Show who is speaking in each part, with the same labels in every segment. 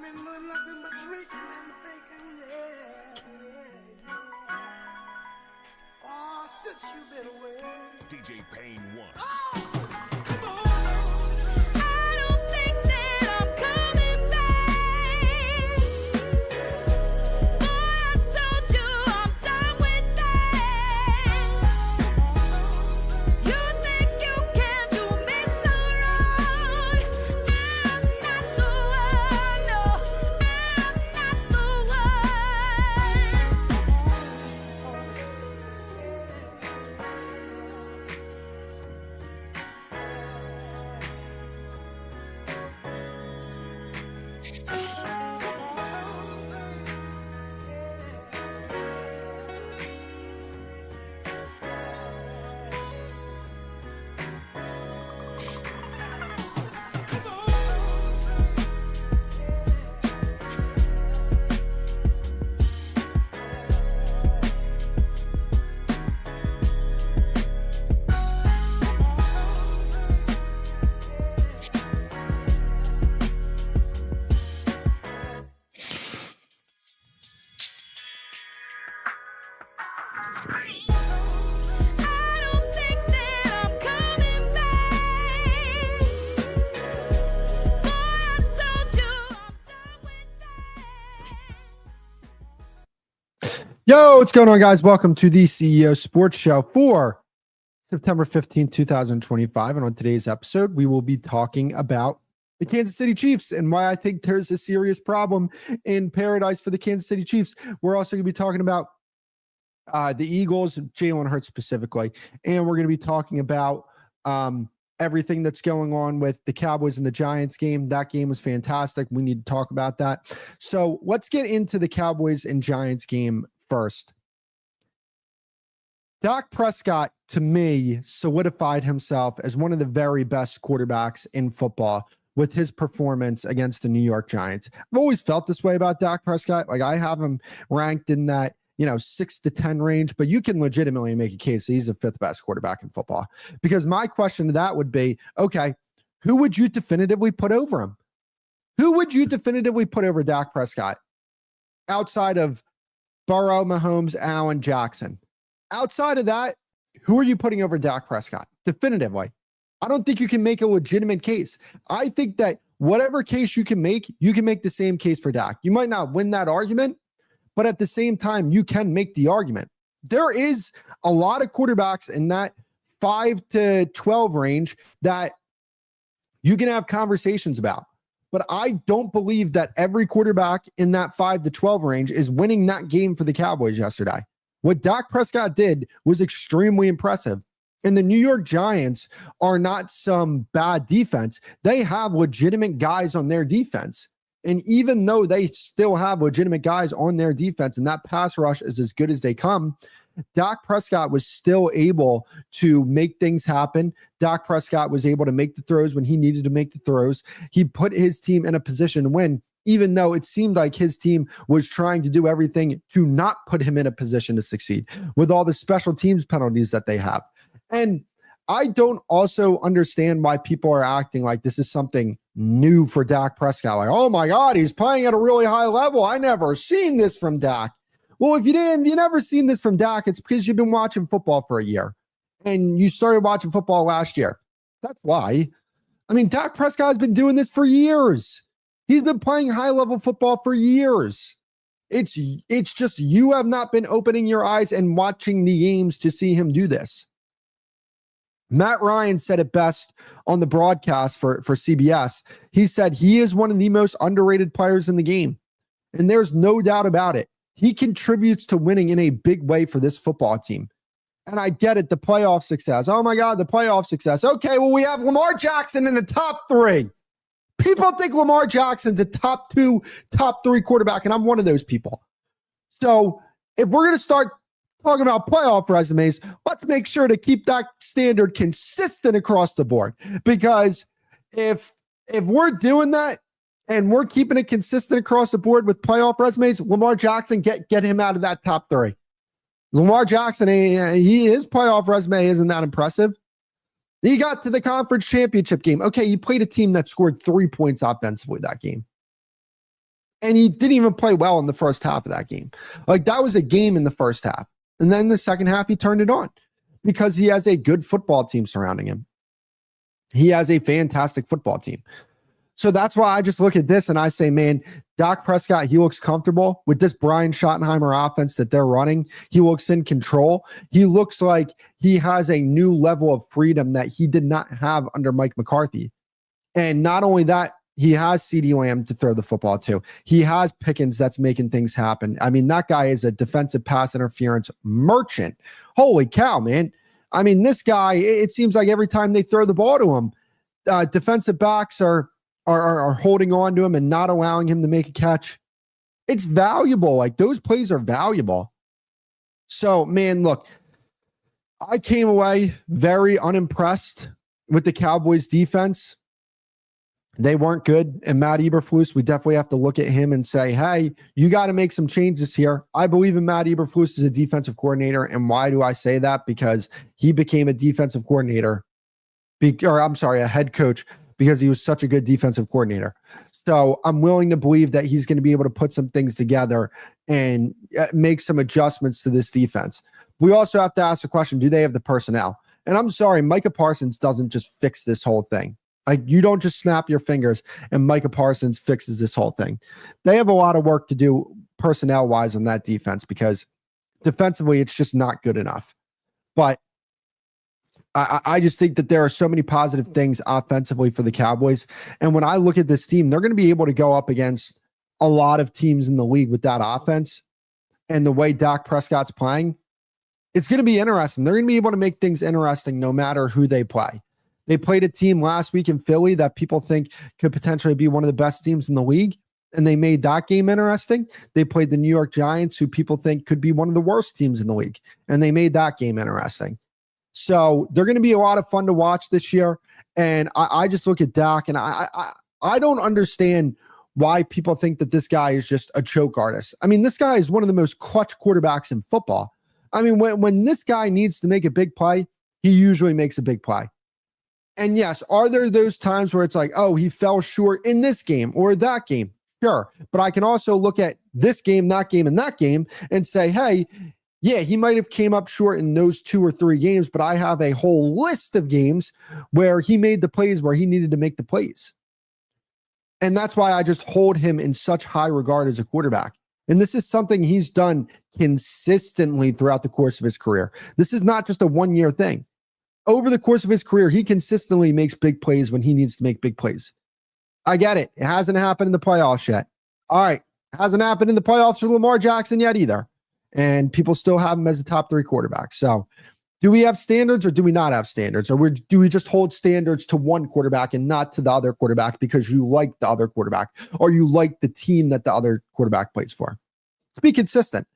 Speaker 1: been doing nothing but drinking and thinking, yeah. Oh, since you've been away.
Speaker 2: DJ Payne 1.
Speaker 1: Oh, come on.
Speaker 3: I don't think that I'm coming back. Boy, I told you I'm done with that. You think you can do me so wrong? I'm not the one, no, I'm not the I don't think that I'm coming back. Boy, I told you I'm done with that.
Speaker 4: Yo, what's going on, guys? Welcome to the CEO Sports Show for September 15th, 2025. And on today's episode, we will be talking about the Kansas City Chiefs and why I think there's a serious problem in paradise for the Kansas City Chiefs. We're also going to be talking about the Eagles, Jalen Hurts specifically. And we're going to be talking about everything that's going on with the Cowboys and the Giants game. That game was fantastic. We need to talk about that. So let's get into the Cowboys and Giants game first. Dak Prescott, to me, solidified himself as one of the very best quarterbacks in football with his performance against the New York Giants. I've always felt this way about Dak Prescott. Like, I have him ranked in that 6 to 10 range, but you can legitimately make a case that he's the fifth best quarterback in football. Because my question to that would be, okay, who would you definitively put over him? Who would you definitively put over Dak Prescott outside of Burrow, Mahomes, Allen, Jackson? Outside of that, who are you putting over Dak Prescott? Definitively. I don't think you can make a legitimate case. I think that whatever case you can make the same case for Dak. You might not win that argument, but at the same time, you can make the argument. There is a lot of quarterbacks in that 5 to 12 range that you can have conversations about. But I don't believe that every quarterback in that 5 to 12 range is winning that game for the Cowboys yesterday. What Dak Prescott did was extremely impressive. And the New York Giants are not some bad defense. They have legitimate guys on their defense. And even though they still have legitimate guys on their defense and that pass rush is as good as they come, Dak Prescott was still able to make things happen. Dak Prescott was able to make the throws when he needed to make the throws. He put his team in a position to win, even though it seemed like his team was trying to do everything to not put him in a position to succeed with all the special teams penalties that they have. And I don't also understand why people are acting like this is something new for Dak Prescott. Like, oh my God, he's playing at a really high level. I never seen this from Dak. Well, if you never seen this from Dak, it's because you've been watching football for a year and you started watching football last year. That's why. I mean, Dak Prescott has been doing this for years. He's been playing high level football for years. It's just you have not been opening your eyes and watching the games to see him do this. Matt Ryan said it best on the broadcast for CBS. He said he is one of the most underrated players in the game. And there's no doubt about it. He contributes to winning in a big way for this football team. And I get it, the playoff success. Oh my God, the playoff success. Okay, well, we have Lamar Jackson in the top 3. People think Lamar Jackson's a top 2, top 3 quarterback, and I'm one of those people. So if we're going to start talking about playoff resumes, let's make sure to keep that standard consistent across the board. Because if we're doing that and we're keeping it consistent across the board with playoff resumes, Lamar Jackson, get him out of that top 3. Lamar Jackson, his playoff resume isn't that impressive. He got to the conference championship game. Okay, you played a team that scored 3 points offensively that game. And he didn't even play well in the first half of that game. Like, that was a game in the first half. And then the second half, he turned it on because he has a good football team surrounding him. He has a fantastic football team. So that's why I just look at this and I say, man, Dak Prescott, he looks comfortable with this Brian Schottenheimer offense that they're running. He looks in control. He looks like he has a new level of freedom that he did not have under Mike McCarthy. And not only that, he has CeeDee Lamb to throw the football to. He has Pickens that's making things happen. I mean, that guy is a defensive pass interference merchant. Holy cow, man. I mean, this guy, it seems like every time they throw the ball to him, defensive backs are holding on to him and not allowing him to make a catch. It's valuable. Like, those plays are valuable. So, man, look, I came away very unimpressed with the Cowboys defense. They weren't good. And Matt Eberflus, we definitely have to look at him and say, hey, you got to make some changes here. I believe in Matt Eberflus as a defensive coordinator. And why do I say that? Because he became a defensive coordinator, a head coach, because he was such a good defensive coordinator. So I'm willing to believe that he's going to be able to put some things together and make some adjustments to this defense. We also have to ask the question, do they have the personnel? And I'm sorry, Micah Parsons doesn't just fix this whole thing. Like, you don't just snap your fingers and Micah Parsons fixes this whole thing. They have a lot of work to do personnel-wise on that defense because defensively, it's just not good enough. But I just think that there are so many positive things offensively for the Cowboys. And when I look at this team, they're going to be able to go up against a lot of teams in the league with that offense. And the way Dak Prescott's playing, it's going to be interesting. They're going to be able to make things interesting no matter who they play. They played a team last week in Philly that people think could potentially be one of the best teams in the league, and they made that game interesting. They played the New York Giants, who people think could be one of the worst teams in the league, and they made that game interesting. So they're going to be a lot of fun to watch this year, and I just look at Dak, and I don't understand why people think that this guy is just a choke artist. I mean, this guy is one of the most clutch quarterbacks in football. I mean, when this guy needs to make a big play, he usually makes a big play. And yes, are there those times where it's like, oh, he fell short in this game or that game? Sure. But I can also look at this game, that game, and that game and say, hey, yeah, he might have came up short in those 2 or 3 games, but I have a whole list of games where he made the plays where he needed to make the plays. And that's why I just hold him in such high regard as a quarterback. And this is something he's done consistently throughout the course of his career. This is not just a one-year thing. Over the course of his career, he consistently makes big plays when he needs to make big plays. I get it. It hasn't happened in the playoffs yet. All right. It hasn't happened in the playoffs for Lamar Jackson yet either. And people still have him as a top 3 quarterback. So do we have standards or do we not have standards? Or do we just hold standards to one quarterback and not to the other quarterback because you like the other quarterback or you like the team that the other quarterback plays for? Let's be consistent.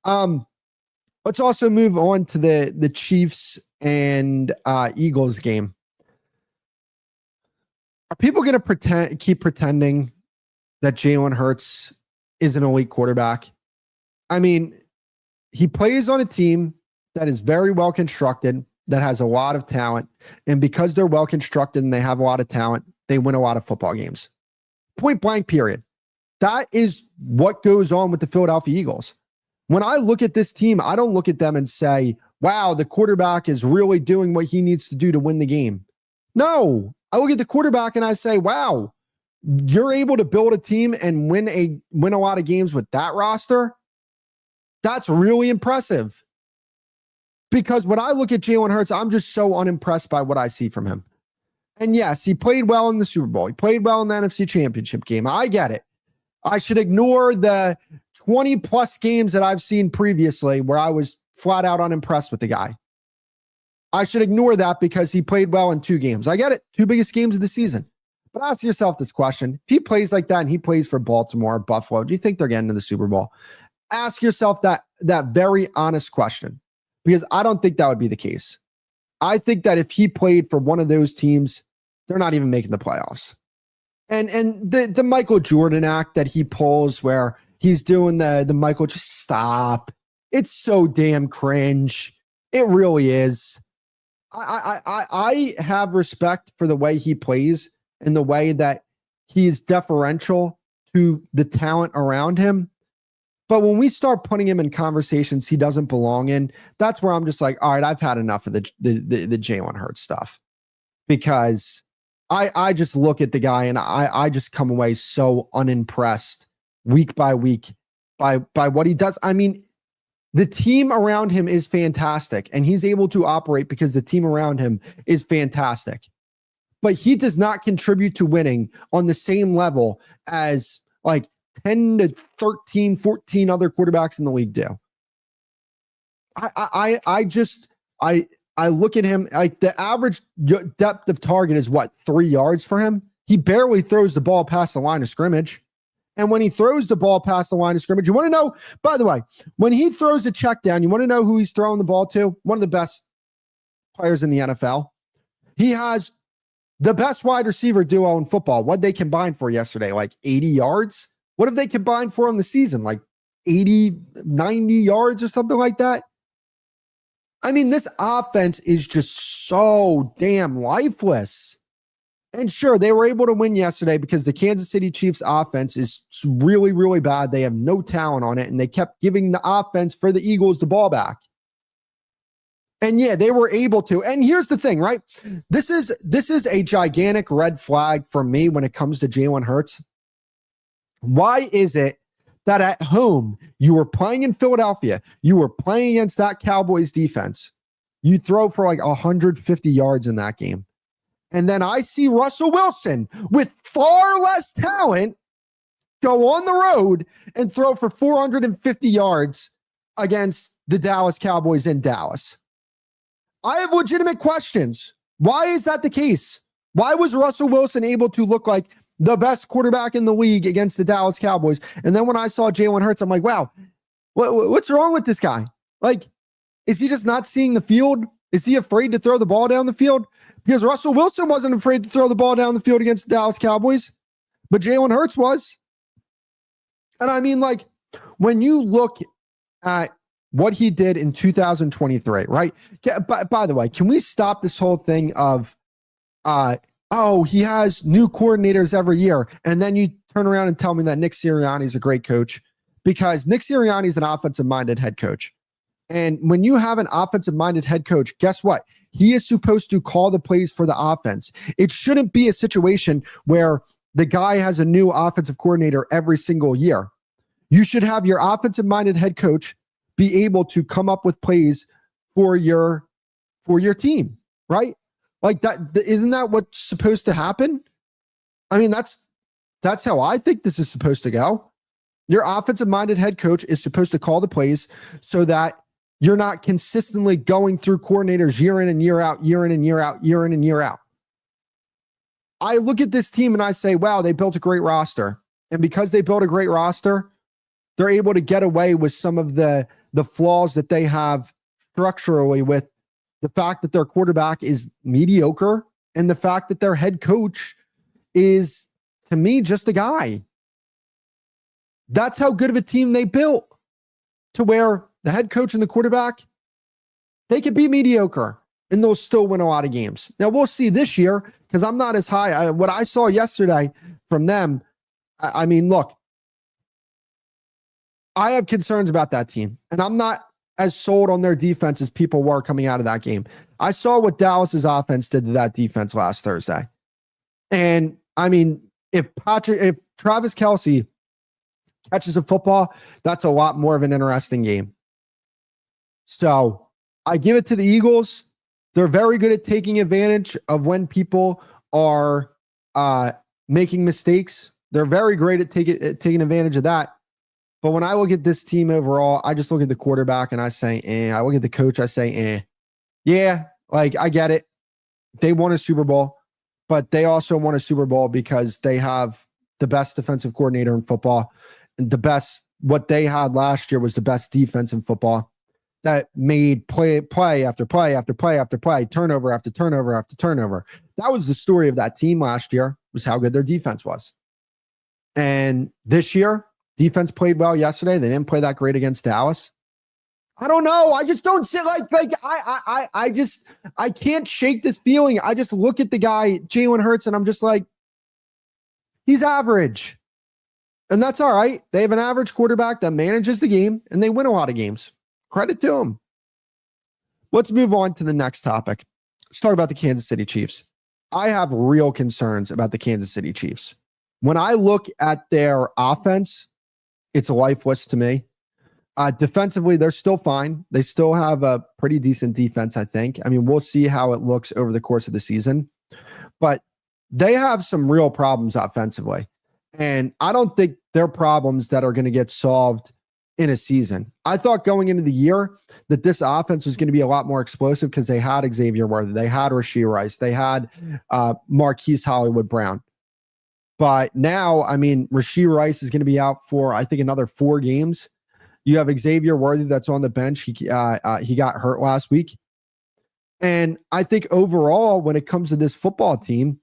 Speaker 4: Let's also move on to the Chiefs and Eagles game. Are people going to keep pretending that Jalen Hurts is an elite quarterback? I mean, he plays on a team that is very well constructed, that has a lot of talent. And because they're well constructed and they have a lot of talent, they win a lot of football games. Point blank, period. That is what goes on with the Philadelphia Eagles. When I look at this team, I don't look at them and say, wow, the quarterback is really doing what he needs to do to win the game. No, I look at the quarterback and I say, wow, you're able to build a team and win a lot of games with that roster. That's really impressive. Because when I look at Jalen Hurts, I'm just so unimpressed by what I see from him. And yes, he played well in the Super Bowl. He played well in the NFC Championship game. I get it. I should ignore the 20 plus games that I've seen previously where I was flat out unimpressed with the guy. I should ignore that because he played well in 2 games. I get it. 2 biggest games of the season. But ask yourself this question. If he plays like that and he plays for Baltimore, Buffalo, do you think they're getting to the Super Bowl? Ask yourself that very honest question, because I don't think that would be the case. I think that if he played for one of those teams, they're not even making the playoffs. And the Michael Jordan act that he pulls where he's doing the Michael, just stop. It's so damn cringe. It really is. I have respect for the way he plays and the way that he is deferential to the talent around him. But when we start putting him in conversations he doesn't belong in, that's where I'm just like, all right, I've had enough of the Jalen Hurts stuff, because I just look at the guy and I just come away so unimpressed week by week by what he does. I mean, the team around him is fantastic, and he's able to operate because the team around him is fantastic. But he does not contribute to winning on the same level as like 10 to 13, 14 other quarterbacks in the league do. I look at him, like the average depth of target is what, 3 yards for him? He barely throws the ball past the line of scrimmage. And when he throws the ball past the line of scrimmage, you want to know, by the way, when he throws a check down, you want to know who he's throwing the ball to? One of the best players in the NFL. He has the best wide receiver duo in football. What they combined for yesterday? Like 80 yards? What have they combined for in the season? Like 80, 90 yards or something like that? I mean, this offense is just so damn lifeless. And sure, they were able to win yesterday because the Kansas City Chiefs offense is really, really bad. They have no talent on it, and they kept giving the offense for the Eagles the ball back. And yeah, they were able to. And here's the thing, right? This is a gigantic red flag for me when it comes to Jalen Hurts. Why is it that at home, you were playing in Philadelphia, you were playing against that Cowboys defense, you throw for like 150 yards in that game? And then I see Russell Wilson with far less talent go on the road and throw for 450 yards against the Dallas Cowboys in Dallas. I have legitimate questions. Why is that the case? Why was Russell Wilson able to look like the best quarterback in the league against the Dallas Cowboys? And then when I saw Jalen Hurts, I'm like, wow, what's wrong with this guy? Like, is he just not seeing the field? Is he afraid to throw the ball down the field? Because Russell Wilson wasn't afraid to throw the ball down the field against the Dallas Cowboys, but Jalen Hurts was. And I mean, like, when you look at what he did in 2023, right? By the way, can we stop this whole thing of, he has new coordinators every year, and then you turn around and tell me that Nick Sirianni is a great coach? Because Nick Sirianni is an offensive-minded head coach. And when you have an offensive-minded head coach, guess what? He is supposed to call the plays for the offense. It shouldn't be a situation where the guy has a new offensive coordinator every single year. You should have your offensive-minded head coach be able to come up with plays for your team, right? Like that, isn't that what's supposed to happen? I mean, that's how I think this is supposed to go. Your offensive-minded head coach is supposed to call the plays so that you're not consistently going through coordinators year in and year out, year in and year out, year in and year out. I look at this team and I say, wow, they built a great roster. And because they built a great roster, they're able to get away with some of the flaws that they have structurally, with the fact that their quarterback is mediocre and the fact that their head coach is, to me, just a guy. That's how good of a team they built, to where the head coach and the quarterback, they could be mediocre and they'll still win a lot of games. Now we'll see this year, because I'm not as high. What I saw yesterday from them, I mean, look, I have concerns about that team, and I'm not as sold on their defense as people were coming out of that game. I saw what Dallas's offense did to that defense last Thursday. And I mean, if Travis Kelce catches a football, that's a lot more of an interesting game. So I give it to the Eagles. They're very good at taking advantage of when people are making mistakes. They're very great at taking advantage of that. But when I look at this team overall, I just look at the quarterback and I say, I look at the coach, I say, Yeah, like, I get it. They won a Super Bowl, but they also won a Super Bowl because they have the best defensive coordinator in football. And what they had last year was the best defense in football that made play after play after play after play, turnover after turnover after turnover. That was the story of that team last year, was how good their defense was. And this year, defense played well yesterday. They didn't play that great against Dallas. I don't know. I just don't sit like I can't shake this feeling. I just look at the guy, Jalen Hurts, and I'm just like, he's average. And that's all right. They have an average quarterback that manages the game and they win a lot of games. Credit to them. Let's move on to the next topic. Let's talk about the Kansas City Chiefs. I have real concerns about the Kansas City Chiefs. When I look at their offense, it's lifeless to me. Defensively, they're still fine. They still have a pretty decent defense, I think. I mean, we'll see how it looks over the course of the season. But they have some real problems offensively. And I don't think they're problems that are going to get solved in a season. I thought going into the year that this offense was going to be a lot more explosive because they had Xavier Worthy, they had Rashee Rice, they had Marquise Hollywood Brown. But now, I mean, Rashee Rice is going to be out for, I think, another 4 games. You have Xavier Worthy that's on the bench. He got hurt last week. And I think overall, when it comes to this football team,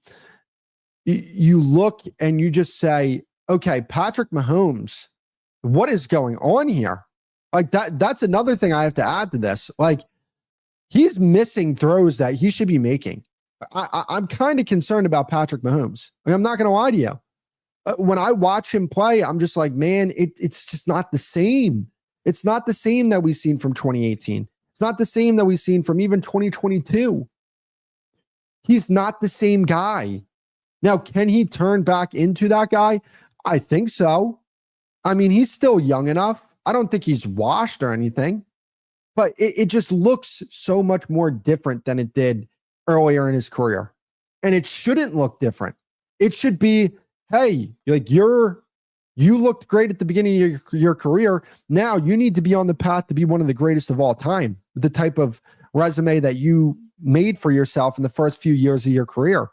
Speaker 4: you look and you just say, okay, Patrick Mahomes, what is going on here? Like that's another thing I have to add to this. Like he's missing throws that he should be making. I'm kind of concerned about Patrick Mahomes. Like, I'm not going to lie to you. When I watch him play, I'm just like, man, it's just not the same. It's not the same that we've seen from 2018. It's not the same that we've seen from even 2022. He's not the same guy. Now, can he turn back into that guy? I think so. I mean, he's still young enough. I don't think he's washed or anything, but it just looks so much more different than it did earlier in his career. And it shouldn't look different. It should be, hey, like you looked great at the beginning of your career. Now you need to be on the path to be one of the greatest of all time with the type of resume that you made for yourself in the first few years of your career.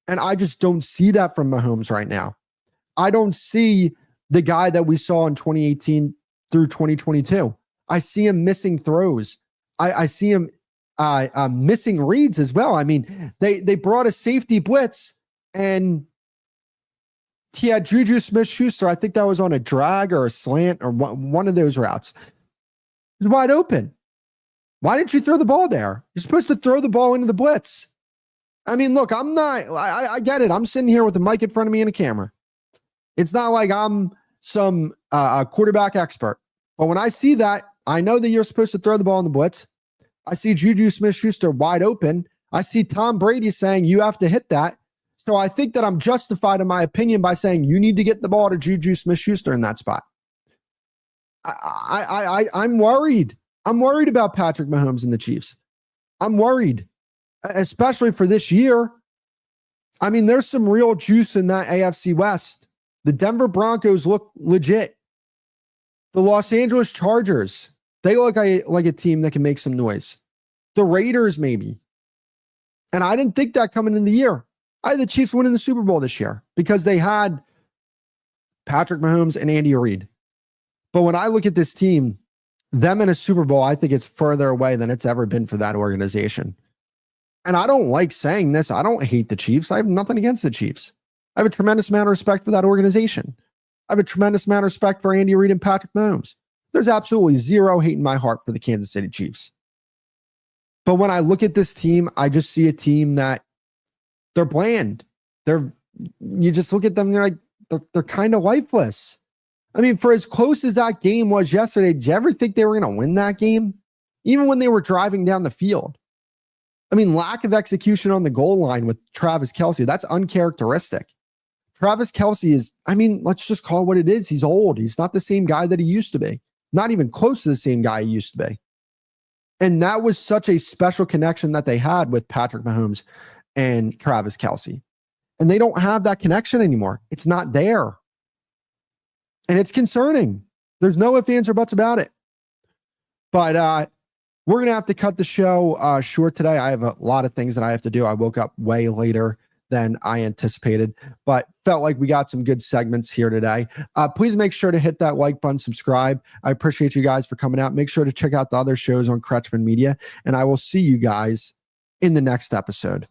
Speaker 4: And I just don't see that from Mahomes right now. I don't see the guy that we saw in 2018 through 2022. I see him missing throws. I see him missing reads as well. I mean, they brought a safety blitz and he had Juju Smith-Schuster. I think that was on a drag or a slant or one of those routes. It was wide open. Why didn't you throw the ball there? You're supposed to throw the ball into the blitz. I mean, look, I get it. I'm sitting here with a mic in front of me and a camera. It's not like I'm some quarterback expert. But when I see that, I know that you're supposed to throw the ball in the blitz. I see Juju Smith-Schuster wide open. I see Tom Brady saying you have to hit that. So I think that I'm justified in my opinion by saying you need to get the ball to Juju Smith-Schuster in that spot. I'm worried. I'm worried about Patrick Mahomes and the Chiefs. I'm worried, especially for this year. I mean, there's some real juice in that AFC West. The Denver Broncos look legit. The Los Angeles Chargers, they look like a team that can make some noise. The Raiders, maybe. And I didn't think that coming in the year. I had the Chiefs winning the Super Bowl this year because they had Patrick Mahomes and Andy Reid. But when I look at this team, them in a Super Bowl, I think it's further away than it's ever been for that organization. And I don't like saying this. I don't hate the Chiefs. I have nothing against the Chiefs. I have a tremendous amount of respect for that organization. I have a tremendous amount of respect for Andy Reid and Patrick Mahomes. There's absolutely zero hate in my heart for the Kansas City Chiefs. But when I look at this team, I just see a team that they're bland. You just look at them, they're like, they're kind of lifeless. I mean, for as close as that game was yesterday, did you ever think they were going to win that game? Even when they were driving down the field. I mean, lack of execution on the goal line with Travis Kelce, that's uncharacteristic. Travis Kelce is, I mean, let's just call it what it is. He's old. He's not the same guy that he used to be. Not even close to the same guy he used to be. And that was such a special connection that they had with Patrick Mahomes and Travis Kelce. And they don't have that connection anymore. It's not there. And it's concerning. There's no ifs, ands, or buts about it. But we're going to have to cut the show short today. I have a lot of things that I have to do. I woke up way later than I anticipated, but felt like we got some good segments here today. Please make sure to hit that like button, subscribe. I appreciate you guys for coming out. Make sure to check out the other shows on Kretschman Media, and I will see you guys in the next episode.